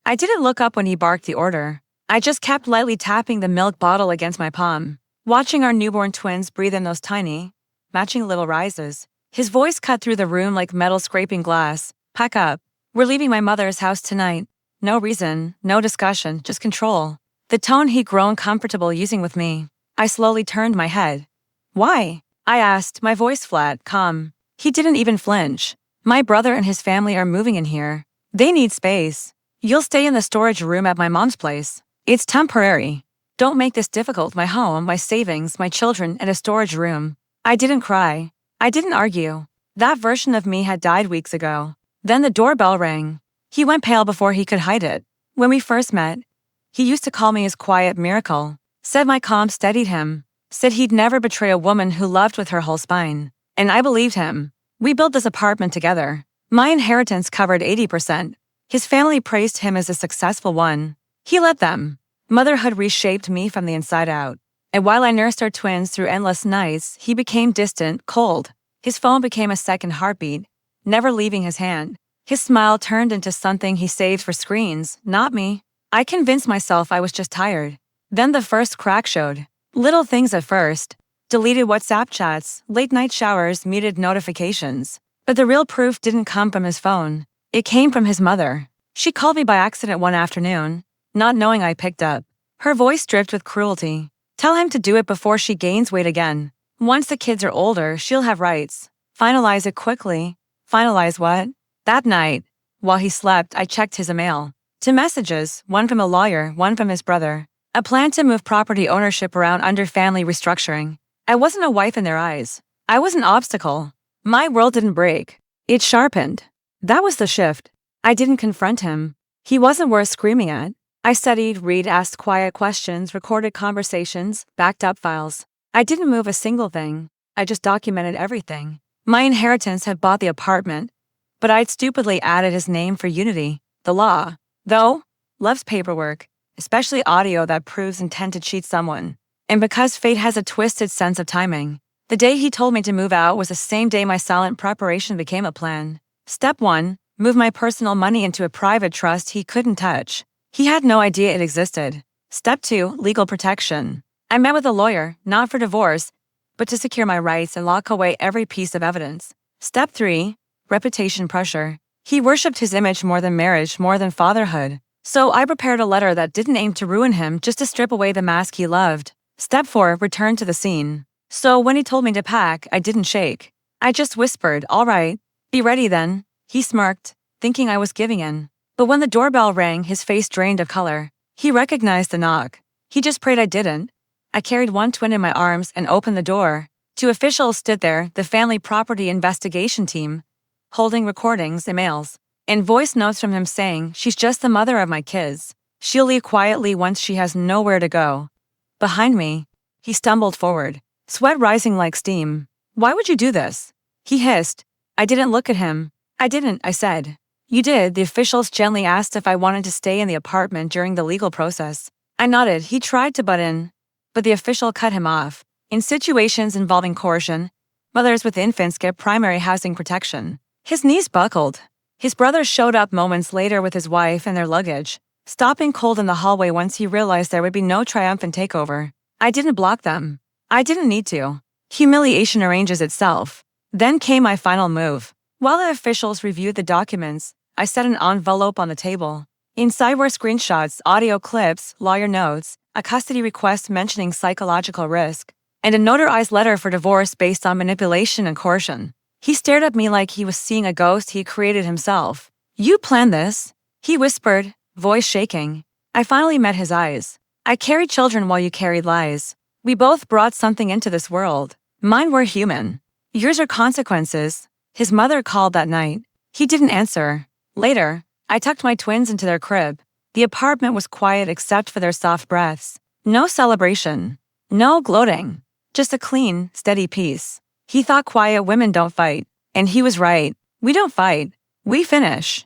I didn't look up when he barked the order. I just kept lightly tapping the milk bottle against my palm, watching our newborn twins breathe in those tiny, matching little rises. His voice cut through the room like metal scraping glass. Pack up. We're leaving my mother's house tonight. No reason, no discussion, just control. The tone he'd grown comfortable using with me. I slowly turned my head. Why? I asked, my voice flat, calm. He didn't even flinch. My brother and his family are moving in here. They need space. You'll stay in the storage room at my mom's place. It's temporary. Don't make this difficult. My home, my savings, my children, and a storage room. I didn't cry. I didn't argue. That version of me had died weeks ago. Then the doorbell rang. He went pale before he could hide it. When we first met, he used to call me his quiet miracle. Said my calm steadied him. Said he'd never betray a woman who loved with her whole spine. And I believed him. We built this apartment together. My inheritance covered 80%. His family praised him as a successful one. He let them. Motherhood reshaped me from the inside out. And while I nursed our twins through endless nights, he became distant, cold. His phone became a second heartbeat, never leaving his hand. His smile turned into something he saved for screens, not me. I convinced myself I was just tired. Then the first crack showed. Little things at first. Deleted WhatsApp chats, late-night showers, muted notifications. But the real proof didn't come from his phone. It came from his mother. She called me by accident one afternoon, not knowing I picked up. Her voice dripped with cruelty. Tell him to do it before she gains weight again. Once the kids are older, she'll have rights. Finalize it quickly. Finalize what? That night, while he slept, I checked his email. 2 messages, one from a lawyer, one from his brother. A plan to move property ownership around under family restructuring. I wasn't a wife in their eyes. I was an obstacle. My world didn't break. It sharpened. That was the shift. I didn't confront him. He wasn't worth screaming at. I studied, read, asked quiet questions, recorded conversations, backed up files. I didn't move a single thing. I just documented everything. My inheritance had bought the apartment, but I'd stupidly added his name for unity. The law, though, loves paperwork, especially audio that proves intent to cheat someone. And because fate has a twisted sense of timing, the day he told me to move out was the same day my silent preparation became a plan. Step 1, move my personal money into a private trust he couldn't touch. He had no idea it existed. Step 2, legal protection. I met with a lawyer, not for divorce, but to secure my rights and lock away every piece of evidence. Step 3, reputation pressure. He worshipped his image more than marriage, more than fatherhood. So I prepared a letter that didn't aim to ruin him, just to strip away the mask he loved. Step 4, return to the scene. So when he told me to pack, I didn't shake. I just whispered, all right, be ready then. He smirked, thinking I was giving in. But when the doorbell rang, his face drained of color. He recognized the knock. He just prayed I didn't. I carried one twin in my arms and opened the door. 2 officials stood there, the family property investigation team, holding recordings, emails, and voice notes from him saying, she's just the mother of my kids. She'll leave quietly once she has nowhere to go. Behind me, he stumbled forward, sweat rising like steam. Why would you do this? He hissed. I didn't look at him. I didn't, I said. You did. The officials gently asked if I wanted to stay in the apartment during the legal process. I nodded. He tried to butt in, but the official cut him off. In situations involving coercion, mothers with infants get primary housing protection. His knees buckled. His brother showed up moments later with his wife and their luggage, stopping cold in the hallway once he realized there would be no triumphant takeover. I didn't block them. I didn't need to. Humiliation arranges itself. Then came my final move. While the officials reviewed the documents, I set an envelope on the table. Inside were screenshots, audio clips, lawyer notes, a custody request mentioning psychological risk, and a notarized letter for divorce based on manipulation and coercion. He stared at me like he was seeing a ghost he created himself. You planned this? He whispered, voice shaking. I finally met his eyes. I carried children while you carried lies. We both brought something into this world. Mine were human. Yours are consequences. His mother called that night. He didn't answer. Later, I tucked my twins into their crib. The apartment was quiet except for their soft breaths. No celebration. No gloating. Just a clean, steady peace. He thought quiet women don't fight. And he was right. We don't fight. We finish.